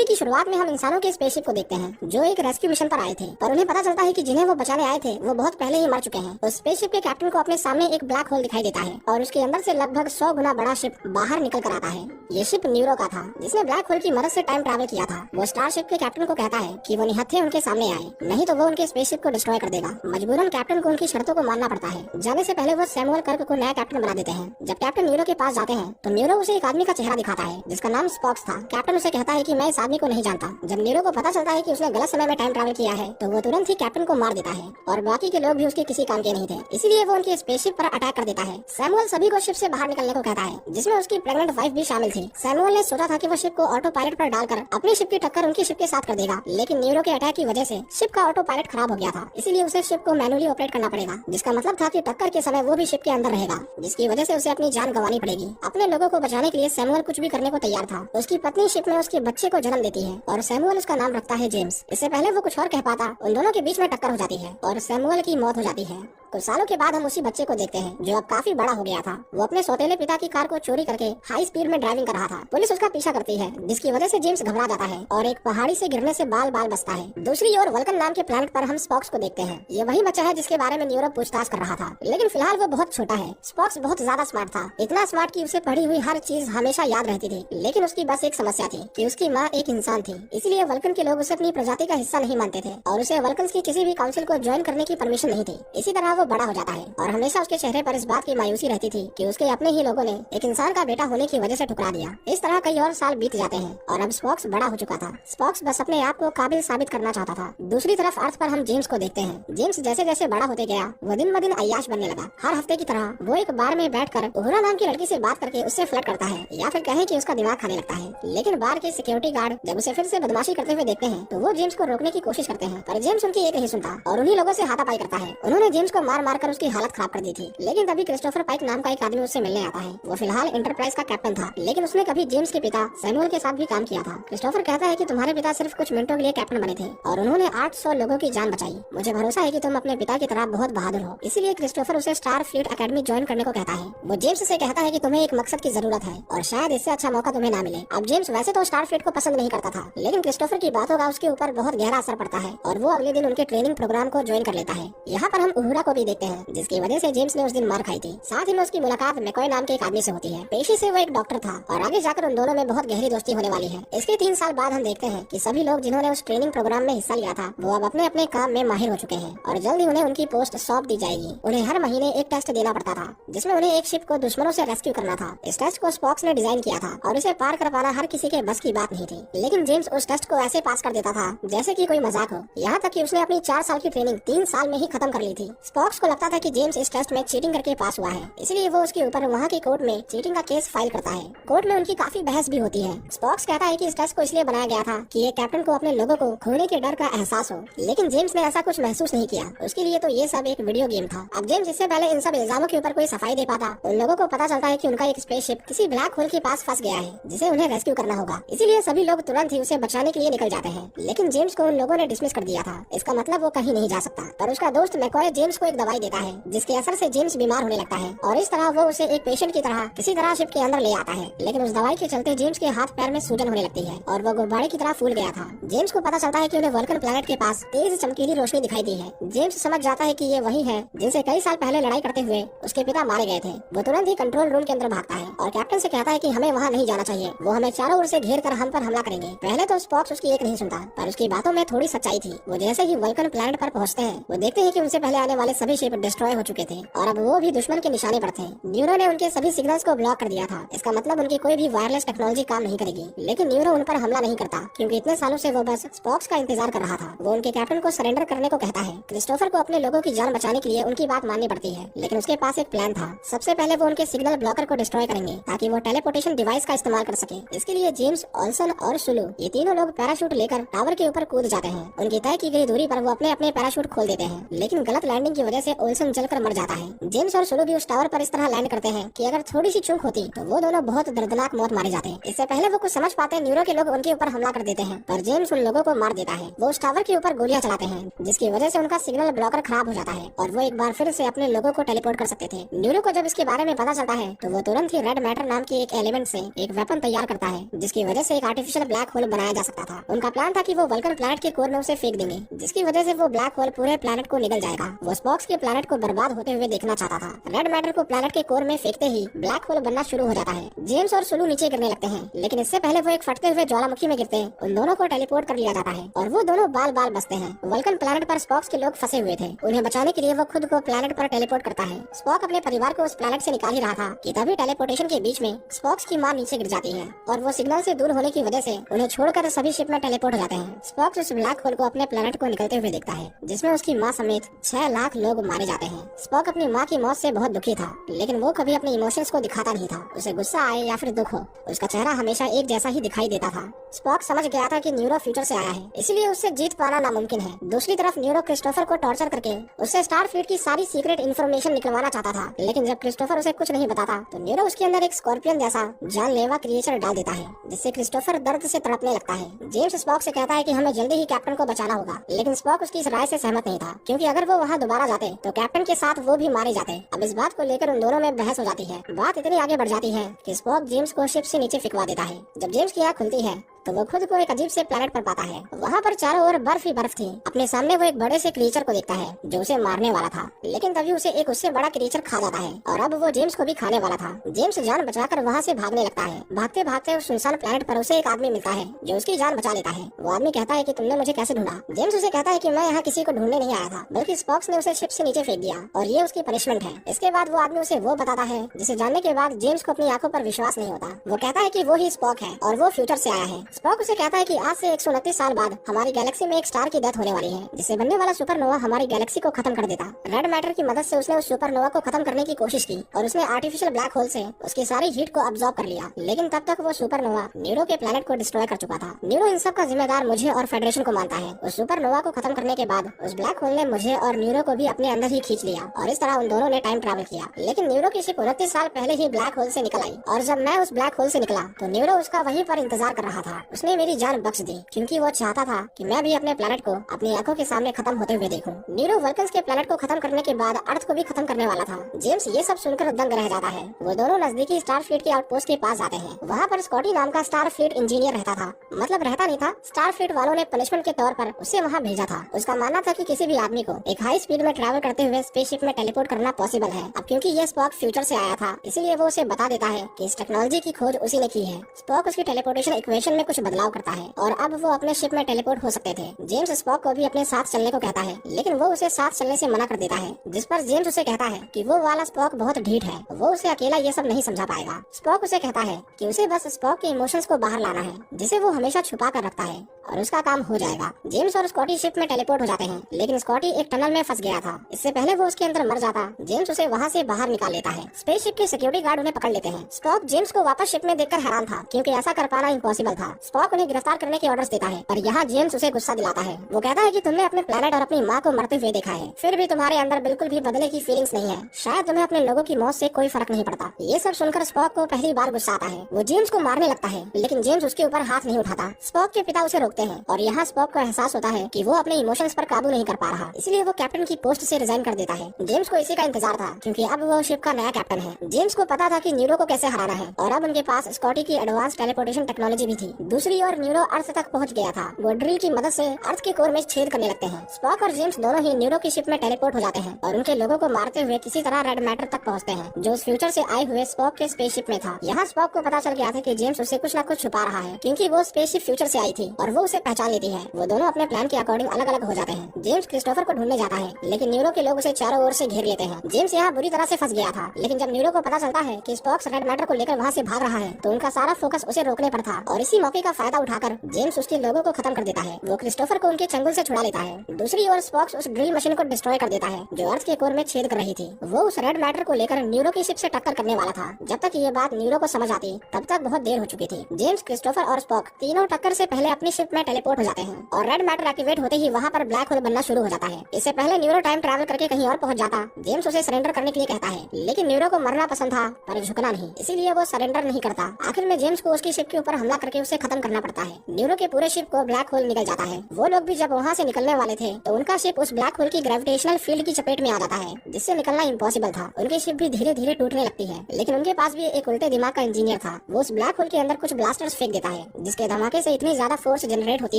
Movie की शुरुआत में हम इंसानों के स्पेसशिप को देखते हैं जो एक रेस्क्यू मिशन पर आए थे, पर उन्हें पता चलता है कि जिन्हें वो बचाने आए थे वो बहुत पहले ही मर चुके हैं। उस स्पेसशिप के कैप्टन को अपने सामने एक ब्लैक होल दिखाई देता है और उसके अंदर से लगभग 100 गुना बड़ा शिप बाहर निकल कर आता है। ये शिप न्यूरो का था जिसने ब्लैक होल की मदद से टाइम ट्रैवल किया था। वो स्टारशिप के कैप्टन को कहता है कि वो निहत्थे उनके सामने आए, नहीं तो वो उनके स्पेसशिप को डिस्ट्रॉय कर देगा। मजबूरन कैप्टन को उनकी शर्तों को मानना पड़ता है। जाने से पहले वो सैमुअल कर्क को नया कैप्टन बना देते हैं। जब कैप्टन न्यूरो के पास जाते हैं तो न्यूरो उसे एक आदमी का चेहरा दिखाता है जिसका नाम स्पॉक्स था। कैप्टन उसे कहता है कि मैं इस आदमी को नहीं जानता। जब न्यूरो को पता चलता है कि उसने गलत समय में टाइम ट्रैवल किया है तो वो तुरंत ही कैप्टन को मार देता है और बाकी के लोग भी उसके किसी काम के नहीं थे, इसीलिए वो उनके स्पेसशिप पर अटैक कर देता है। सैमुअल सभी को शिप से बाहर निकलने को कहता है जिसमें उसकी प्रेग्नेंट वाइफ भी शामिल थी। सैमुअल ने सोचा था कि वो शिप को ऑटो पायलट पर डालकर अपनी शिप की टक्कर उनकी शिप के साथ कर देगा, लेकिन न्यूरो के अटैक की वजह से शिप का ऑटो पायलट खराब हो गया था, इसीलिए उसे शिप को मैनुअली ऑपरेट करना पड़ेगा, जिसका मतलब था कि टक्कर के समय वो भी शिप के अंदर रहेगा, जिसकी वजह से उसे अपनी जान गंवानी पड़ेगी। अपने लोगों को बचाने के लिए सैमुअल कुछ भी करने को तैयार था। उसकी पत्नी शिप में उसके बच्चे को जन्म देती है और सैमुअल उसका नाम रखता है जेम्स। इससे पहले वो कुछ और कह पाता, उन दोनों के बीच में टक्कर हो जाती है और सैमुअल की मौत हो जाती है। कुछ सालों के बाद हम उसी बच्चे को देखते हैं जो अब काफी बड़ा हो गया था। वो अपने सौतेले पिता की कार को चोरी करके हाई स्पीड में ड्राइविंग कर रहा था। पुलिस उसका पीछा करती है जिसकी वजह से जेम्स घबरा जाता है और एक पहाड़ी से गिरने से बाल बाल बचता है। दूसरी ओर वल्कन नाम के प्लैनेट पर हम स्पॉक्स को देखते हैं। ये वही बच्चा है जिसके बारे में न्यूरो पूछताछ कर रहा था, लेकिन फिलहाल वो बहुत छोटा है। स्पॉक्स बहुत ज्यादा स्मार्ट था, इतना स्मार्ट कि उसे पढ़ी हुई हर चीज हमेशा याद रहती थी, लेकिन उसकी बस एक समस्या थी कि उसकी माँ एक इंसान थी, इसलिए वल्कन के लोग उसे अपनी प्रजाति का हिस्सा नहीं मानते थे और उसे वल्कन की किसी भी काउंसिल को ज्वाइन करने की परमिशन नहीं थी। इसी तरह वो बड़ा हो जाता है और हमेशा उसके चेहरे पर इस बात की मायूसी रहती थी कि उसके अपने ही लोगों ने एक इंसान का बेटा होने की वजह से ठुकरा दिया। इस तरह कई और साल बीत जाते हैं और अब स्पॉक्स बड़ा हो चुका था। स्पॉक्स बस अपने आप को काबिल साबित करना चाहता था। दूसरी तरफ अर्थ पर हम जेम्स को देखते हैं। जेम्स जैसे जैसे बड़ा होते गया वो दिन ब दिन अय्याश बनने लगा। हर हफ्ते की तरह वो एक बार में बैठकर उहुरा नाम की लड़की से बात करके उससे फ्लर्ट करता है या फिर कहें कि उसका दिमाग खाने लगता है। लेकिन बार के सिक्योरिटी गार्ड जब उसे फिर से बदमाशी करते हुए देखते हैं तो वो जेम्स को रोकने की कोशिश करते हैं, पर जेम्स उनकी एक नहीं सुनता और उन्हीं लोगों से हाथापाई करता है। उन्होंने जेम्स को मार मार कर उसकी हालत खराब कर दी थी, लेकिन तभी क्रिस्टोफर पाइक नाम का एक आदमी उससे मिलने आता है। वो फिलहाल एंटरप्राइज का कैप्टन था, लेकिन उसने कभी जेम्स के पिता सैमुअल के साथ भी काम किया था। क्रिस्टोफर कहता है कि तुम्हारे पिता सिर्फ कुछ मिनटों के लिए कैप्टन बने थे और उन्होंने 800 लोगों की जान बचाई। मुझे भरोसा है कि तुम अपने पिता की तरह बहुत बहादुर हो, इसीलिए क्रिस्टोफर उसे स्टार फ्लीट अकेडमी ज्वाइन करने को कहता है। वो जेम्स से कहता है कि तुम्हें एक मकसद की जरूरत है और शायद इससे अच्छा मौका तुम्हें ना मिले। अब जेम्स वैसे तो स्टार फ्लीट को पसंद नहीं करता था, लेकिन क्रिस्टोफर की बातों का उसके ऊपर बहुत गहरा असर पड़ता है और वो अगले दिन उनके ट्रेनिंग प्रोग्राम को ज्वाइन कर लेता है। यहाँ पर हम उहुरा को भी देखते हैं जिसकी वजह से जेम्स ने उस दिन मार खाई थी। साथ ही में उसकी मुलाकात मैकॉय नाम के एक आदमी से होती है। पेशे से वो एक डॉक्टर था और आगे जाकर उन दोनों में बहुत गहरी दोस्ती होने वाली है। इसके 3 साल बाद हम देखते हैं कि सभी लोग जिन्होंने उस ट्रेनिंग प्रोग्राम में हिस्सा लिया था वो अब अपने अपने काम में माहिर हो चुके हैं और जल्द ही उन्हें उनकी पोस्ट सौंप दी जाएगी। उन्हें हर महीने एक टेस्ट देना पड़ता था जिसमें उन्हें एक शिप को दुश्मनों से रेस्क्यू करना था। इस टेस्ट को स्पॉक्स ने डिजाइन किया था और इसे पार कर पाना हर किसी के बस की बात नहीं थी, लेकिन जेम्स उस टेस्ट को ऐसे पास कर देता था जैसे कि कोई मजाक हो। यहाँ तक कि उसने अपनी 4 साल की ट्रेनिंग 3 साल में ही खत्म कर ली थी। स्पॉक्स को लगता था कि जेम्स इस टेस्ट में चीटिंग करके पास हुआ है, इसलिए वो उसके ऊपर वहाँ की कोर्ट में चीटिंग का केस फाइल करता है। कोर्ट में उनकी काफी बहस भी होती है। स्पॉक्स कहता है कि इस टेस्ट को इसलिए बनाया गया था कि एक कैप्टन को अपने लोगों को खोने के डर का एहसास हो, लेकिन जेम्स ने ऐसा कुछ महसूस नहीं किया। उसके लिए तो ये सब एक वीडियो गेम था। अब जेम्स इससे पहले इन सब इल्जामों के ऊपर कोई सफाई दे पाता, उन लोगों को पता चलता है कि उनका एक स्पेसशिप किसी ब्लैक होल के पास फंस गया है जिसे उन्हें रेस्क्यू करना होगा, इसीलिए सभी लोग तुरंत ही उसे बचाने के लिए निकल जाते हैं। लेकिन जेम्स को उन लोगों ने डिसमिस कर दिया था, इसका मतलब वो कहीं नहीं जा सकता। पर उसका दोस्त मैकॉय जेम्स को एक दवाई देता है जिसके असर से जेम्स बीमार होने लगता है और इस तरह वो उसे एक पेशेंट की तरह किसी तरह शिप के अंदर ले आता है। लेकिन उस दवाई के चलते जेम्स के हाथ पैर में सूजन होने लगती है और वो गुब्बारे की तरह फूल गया था। जेम्स को पता चलता है कि उन्हें वल्कन प्लैनेट के पास तेज चमकीली रोशनी दिखाई दी है। जेम्स समझ जाता है कि ये वही है जिनसे कई साल पहले लड़ाई करते हुए उसके पिता मारे गए थे। वो तुरंत ही कंट्रोल रूम के अंदर भागता है और कैप्टन से कहता है कि हमें वहाँ नहीं जाना चाहिए, वो हमें चारों ओर से घेर कर हम पर हमला करेंगे। पहले तो स्पॉक्स उसकी एक नहीं सुनता, पर उसकी बातों में थोड़ी सच्चाई थी। वो जैसे ही वल्कन प्लैनेट पर पहुँचते हैं वो देखते हैं कि उनसे पहले आने वाले सभी शिप डिस्ट्रॉय हो चुके थे और अब वो भी दुश्मन के निशाने पर थे। न्यूरो ने उनके सभी सिग्नल्स को ब्लॉक कर दिया था, इसका मतलब उनकी कोई भी वायरलेस टेक्नोलॉजी काम नहीं करेगी। लेकिन न्यूरो उन पर हमला नहीं करता क्योंकि इतने सालों से वो बस स्पॉक्स का इंतजार कर रहा था। वो उनके कैप्टन को सरेंडर करने को कहता है। क्रिस्टोफर को अपने लोगों की जान बचाने के लिए उनकी बात माननी पड़ती है, लेकिन उसके पास एक प्लान था। सबसे पहले वो उनके सिग्नल ब्लॉकर को डिस्ट्रॉय करेंगे ताकि वो टेलीपोर्टेशन डिवाइस का इस्तेमाल कर सके। इसके लिए जेम्स, ऑल्सन और सुलू ये तीनों लोग पैराशूट लेकर टावर के ऊपर कूद जाते हैं। उनकी तय की गई दूरी पर वो अपने अपने पैराशूट खोल देते हैं, लेकिन गलत लैंडिंग की वजह से ओल्सन जलकर मर जाता है। जेम्स और सुलू भी उस टावर पर इस तरह लैंड करते हैं कि अगर थोड़ी सी चूक होती तो वो दोनों बहुत दर्दनाक मौत मारे जाते। इससे पहले वो कुछ समझ पाते न्यूरो के लोग उनके ऊपर हमला कर देते हैं, पर जेम्स उन लोगों को मार देता है। वो उस टावर के ऊपर गोलियां चलाते हैं जिसकी वजह से उनका सिग्नल ब्लॉकर खराब हो जाता है और वो एक बार फिर से अपने लोगों को टेलीपोर्ट कर सकते थे। न्यूरो को जब इसके बारे में पता चलता है तो वो तुरंत ही रेड मैटर नाम की एक एलिमेंट से एक वेपन तैयार करता है जिसकी वजह से एक आर्टिफिशियल ब्लैक होल बनाया जा सकता था। उनका प्लान था कि वो वल्कन प्लैनेट के कोर में उसे फेंक देंगे, जिसकी वजह से वो ब्लैक होल पूरे प्लैनेट को निगल जाएगा। वो स्पॉक्स के प्लैनेट को बर्बाद होते हुए देखना चाहता था। रेड मैटर को प्लैनेट के कोर में फेंकते ही ब्लैक होल बनना शुरू हो जाता है। जेम्स और सुलू नीचे गिरने लगते हैं, लेकिन इससे पहले वो एक फटते हुए ज्वालामुखी में गिरते हैं। उन दोनों को टेलीपोर्ट कर लिया जाता है और वो दोनों बाल बाल बचते हैं। वल्कन प्लैनेट पर स्पॉक्स के लोग फंसे हुए थे। उन्हें बचाने के लिए वो खुद को प्लैनेट पर टेलीपोर्ट करता है। स्पॉक अपने परिवार को उस प्लैनेट से निकाल ही रहा था कि तभी टेलीपोर्टेशन के बीच में स्पॉक्स की मां नीचे गिर जाती है और वो सिग्नल से दूर होने की वजह से उन्हें छोड़कर सभी शिप में टेलीपोर्ट हो जाते हैं। स्पॉक्स उस ब्लैक होल को अपने प्लैनेट को निकलते हुए देखता है, जिसमें उसकी मां समेत 6 लाख लोग मारे जाते हैं। स्पॉक अपनी मां की मौत से बहुत दुखी था, लेकिन वो कभी अपने इमोशंस को दिखाता नहीं था। उसे गुस्सा आए या फिर दुख हो, उसका चेहरा हमेशा एक जैसा ही दिखाई देता था। स्पॉक समझ गया था कि न्यूरो फ्यूचर से आया है, इसलिए उससे जीत पाना नामुमकिन है। दूसरी तरफ न्यूरो क्रिस्टोफर को टॉर्चर करके उससे स्टारफ्लीट की सारी सीक्रेट इन्फॉर्मेशन निकलवाना चाहता था, लेकिन जब क्रिस्टोफर उसे कुछ नहीं बताता तो न्यूरो उसके अंदर एक स्कॉर्पियन जैसा जानलेवा क्रिएचर डाल देता है, जिससे क्रिस्टोफर दर्द से तड़पने लगता है। जेम्स स्पॉक से कहता है कि हमें जल्दी ही कैप्टन को बचाना होगा, लेकिन स्पॉक उसकी इस राय से सहमत नहीं था, क्योंकि अगर वो वहाँ दोबारा जाते तो कैप्टन के साथ वो भी मारे जाते। अब इस बात को लेकर उन दोनों में बहस हो जाती है। बात इतनी आगे बढ़ जाती है कि स्पॉक जेम्स को शिप से नीचे फिकवा देता है। जब जेम्स की आँख खुलती है तो वो खुद को एक अजीब से प्लैनेट पर पाता है। वहाँ पर चारों ओर बर्फ ही बर्फ थी। अपने सामने वो एक बड़े से क्रीचर को देखता है जो उसे मारने वाला था, लेकिन तभी उसे एक उससे बड़ा क्रीचर खा जाता है और अब वो जेम्स को भी खाने वाला था। जेम्स जान बचाकर वहाँ से भागने लगता है। भागते भागते उस सुनसान प्लैनेट पर उसे एक आदमी मिलता है जो उसकी जान बचा लेता है। वो आदमी कहता है कि तुमने मुझे कैसे ढूंढा। जेम्स उसे कहता है कि मैं यहाँ किसी को ढूंढने नहीं आया था, बल्कि स्पॉक्स ने उसे शिप से नीचे फेंक दिया और ये उसकी पनिशमेंट है। इसके बाद वो आदमी उसे वो बताता है जिसे जानने के बाद जेम्स को अपनी आंखों पर विश्वास नहीं होता। वो कहता है कि वो ही स्पॉक है और वो फ्यूचर से आया है। स्पॉक उसे कहता है कि आज से 129 साल बाद हमारी गैलेक्सी में एक स्टार की डेथ होने वाली है, जिससे बनने वाला सुपरनोवा हमारी गैलेक्सी को खत्म कर देता। रेड मैटर की मदद से उसने उस सुपरनोवा को खत्म करने की कोशिश की और उसने आर्टिफिशियल ब्लैक होल से उसकी सारी हीट को अब्सॉर्ब कर लिया, लेकिन तब तक वो सुपरनोवा न्यूरो के प्लैनेट को डिस्ट्रॉय कर चुका था। न्यूरो इन सब का जिम्मेदार मुझे और फेडरेशन को मानता है। उस सुपरनोवा को खत्म करने के बाद उस ब्लैक होल ने मुझे और न्यूरो को भी अपने अंदर ही खींच लिया और इस तरह उन दोनों ने टाइम ट्रैवल किया। लेकिन न्यूरो की शिप 29 साल पहले ही ब्लैक होल से निकल आई और जब मैं उस ब्लैक होल से निकला तो न्यूरो उसका वहीं पर इंतजार कर रहा था। उसने मेरी जान बख्श दी क्योंकि वो चाहता था कि मैं भी अपने प्लैनेट को अपनी आंखों के सामने खत्म होते हुए देखूं। न्यूरो वल्कन्स के प्लैनेट को खत्म करने के बाद अर्थ को भी खत्म करने वाला था। जेम्स ये सब सुनकर दंग रह जाता है। वो दोनों नजदीकी स्टारफ्लीट के आउटपोस्ट के पास जाते हैं। वहाँ पर स्कॉटी नाम का स्टारफ्लीट इंजीनियर रहता था, मतलब रहता नहीं था, स्टारफ्लीट वालों ने पनिशमेंट के तौर पर उसे वहाँ भेजा था। उसका मानना था कि किसी भी आदमी को एक हाई स्पीड में ट्रैवल करते हुए स्पेसशिप में टेलीपोर्ट करना पॉसिबल है। अब क्योंकि ये स्पॉक फ्यूचर से आया था, इसीलिए वो उसे बता देता है कि इस टेक्नोलॉजी की खोज उसी ने की है। स्पॉक उसकी टेलीपोर्टेशन इक्वेशन में कुछ बदलाव करता है और अब वो अपने शिप में टेलीपोर्ट हो सकते थे। जेम्स स्पॉक को भी अपने साथ चलने को कहता है, लेकिन वो उसे साथ चलने से मना कर देता है, जिस पर जेम्स उसे कहता है कि वो वाला स्पॉक बहुत ढीठ है, वो उसे अकेला ये सब नहीं समझा पाएगा। स्पॉक उसे कहता है कि उसे बस स्पॉक के इमोशंस को बाहर लाना है, जिसे वो हमेशा छुपा कर रखता है, और उसका काम हो जाएगा। जेम्स और स्कॉटी शिप में टेलीपोर्ट हो जाते हैं, लेकिन स्कॉटी एक टनल में फंस गया था। इससे पहले वो उसके अंदर मर जाता, जेम्स उसे वहाँ से बाहर निकाल लेता है। स्पेसशिप के सिक्योरिटी गार्ड उन्हें पकड़ लेते हैं। स्पॉक जेम्स को वापस शिप में देखकर हैरान था, क्योंकि ऐसा कर पाना इम्पॉसिबल था। स्पॉक उन्हें गिरफ्तार करने के ऑर्डर्स देता है, पर यहाँ जेम्स उसे गुस्सा दिलाता है। वो कहता है कि तुमने अपने प्लैनेट और अपनी माँ को मरते हुए देखा है, फिर भी तुम्हारे अंदर बिल्कुल भी बदले की फीलिंग्स नहीं है। शायद तुम्हें अपने लोगों की मौत से कोई फर्क नहीं पड़ता। ये सब सुनकर स्पॉक को पहली बार गुस्सा आता है। वो जेम्स को मारने लगता है, लेकिन जेम्स उसके ऊपर हाथ नहीं उठाता। स्पॉक के पिता उसे रोकते हैं और यहाँ स्पॉक को एहसास होता है कि वो अपने इमोशंस पर काबू नहीं कर पा रहा, इसलिए वो कैप्टन की पोस्ट से रिजाइन कर देता है। जेम्स को इसी का इंतजार था, क्योंकि अब वो शिप का नया कैप्टन है। जेम्स को पता था कि न्यूरो को कैसे हराना है, और अब उनके पास स्कॉटी की एडवांस टेलीपोर्टेशन टेक्नोलॉजी भी थी। दूसरी ओर न्यूरो अर्थ तक पहुंच गया था। वो ड्रिल की मदद से अर्थ के कोर में छेद करने लगते हैं। स्पॉक और जेम्स दोनों ही न्यूरो की शिप में टेलीपोर्ट हो जाते हैं और उनके लोगों को मारते हुए किसी तरह रेड मैटर तक पहुंचते हैं, जो उस फ्यूचर से आए हुए स्पॉक के स्पेसशिप में था। यहाँ स्पॉक को पता चल गया था कि जेम्स उससे कुछ न कुछ छुपा रहा है, क्योंकि वो स्पेसशिप फ्यूचर से आई थी और वो उसे पहचान लेती है। वो दोनों अपने प्लान के अकॉर्डिंग अलग अलग हो जाते हैं। जेम्स क्रिस्टोफर को ढूंढने जाता है, लेकिन न्यूरो के लोग उसे चारों ओर से घेर लेते हैं। जेम्स यहाँ बुरी तरह से फंस गया था, लेकिन जब न्यूरो को पता चलता है कि स्पॉक्स रेड मैटर को लेकर वहाँ से भाग रहा है, तो उनका सारा फोकस उसे रोकने पर था, और इसी मौके का फायदा उठाकर जेम्स उसके लोगों को खत्म कर देता है। वो क्रिस्टोफर को उनके चंगुल से छुड़ा लेता है। दूसरी ओर स्पॉक्स उस ड्रिल मशीन को डिस्ट्रॉय कर देता है, जो अर्थ के कोर में छेद कर रही थी। वो उस रेड मैटर को लेकर न्यूरो की शिप से टक्कर करने वाला था। जब तक ये बात न्यूरो को समझ आती, तब तक बहुत देर हो चुकी थी। जेम्स, क्रिस्टोफर और स्पॉक तीनों टक्कर से पहले अपनी शिप शिप में टेलीपोर्ट हो जाते हैं और रेड मैटर एक्टिवेट होते ही वहाँ पर ब्लैक होल बनना शुरू हो जाता है। इससे पहले न्यूरो टाइम ट्रैवल करके कहीं और पहुंच जाता। जेम्स उसे सरेंडर करने के लिए कहता है, लेकिन न्यूरो को मरना पसंद था पर झुकना नहीं, इसीलिए वो सरेंडर नहीं करता। आखिर में जेम्स को उसकी शिप के ऊपर हमला करके उसे खत्म करना पड़ता है। न्यूरो के पूरे शिप को ब्लैक होल निकल जाता है। वो लोग भी जब वहाँ से निकलने वाले थे तो उनका शिप उस ब्लैक होल की ग्रेविटेशनल फील्ड की चपेट में आ जाता है, जिससे निकलना इम्पॉसिबल था। उनकी शिप भी धीरे धीरे टूटने लगती है, लेकिन उनके पास भी एक उल्टे दिमाग का इंजीनियर था। वो उस ब्लैक होल के अंदर कुछ ब्लास्टर्स फेंक देता है, जिसके धमाके से इतनी ज्यादा फोर्स जनरेट होती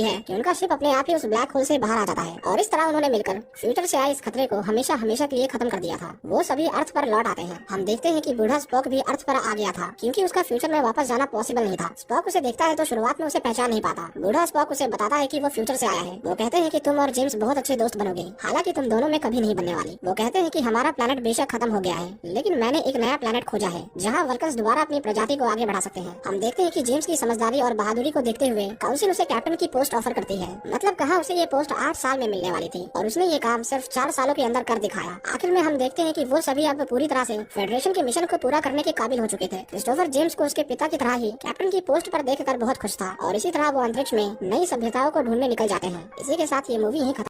है कि उनका शिप अपने आप ही उस ब्लैक होल से बाहर आ जाता है। और इस तरह उन्होंने मिलकर फ्यूचर से आए इस खतरे को हमेशा हमेशा के लिए खत्म कर दिया था। वो सभी अर्थ पर लौट आते हैं। हम देखते हैं कि बूढ़ा स्पॉक भी अर्थ पर आ गया था, क्योंकि उसका फ्यूचर में वापस जाना पॉसिबल नहीं था। स्पॉक उसे देखता है तो शुरुआत में उसे पहचान नहीं पाता। बूढ़ा स्पॉक उसे बताता है कि वो फ्यूचर से आया है। वो कहते हैं कि तुम और जेम्स बहुत अच्छे दोस्त बनोगे, हालांकि तुम दोनों में कभी नहीं बनने वाली। वो कहते हैं कि हमारा प्लेनेट बेशक खत्म हो गया है, लेकिन मैंने एक नया प्लेनेट खोजा है जहाँ वर्कर्स दोबारा अपनी प्रजाति को आगे बढ़ा सकते हैं। हम देखते हैं कि जेम्स की समझदारी और बहादुरी को देखते हुए काउंसिल उसे कैप्टन की पोस्ट ऑफर करती है। मतलब कहा उसे ये पोस्ट 8 साल में मिलने वाली थी और उसने ये काम सिर्फ 4 सालों के अंदर कर दिखाया। आखिर में हम देखते हैं कि वो सभी अब पूरी तरह से फेडरेशन के मिशन को पूरा करने के काबिल हो चुके थे। क्रिस्टोफर जेम्स को उसके पिता की तरह ही कैप्टन की पोस्ट पर देखकर बहुत खुश था और इसी तरह वो अंतरिक्ष में नई सभ्यताओं को ढूंढने निकल जाते हैं। इसी के साथ ये मूवी यहीं खत्म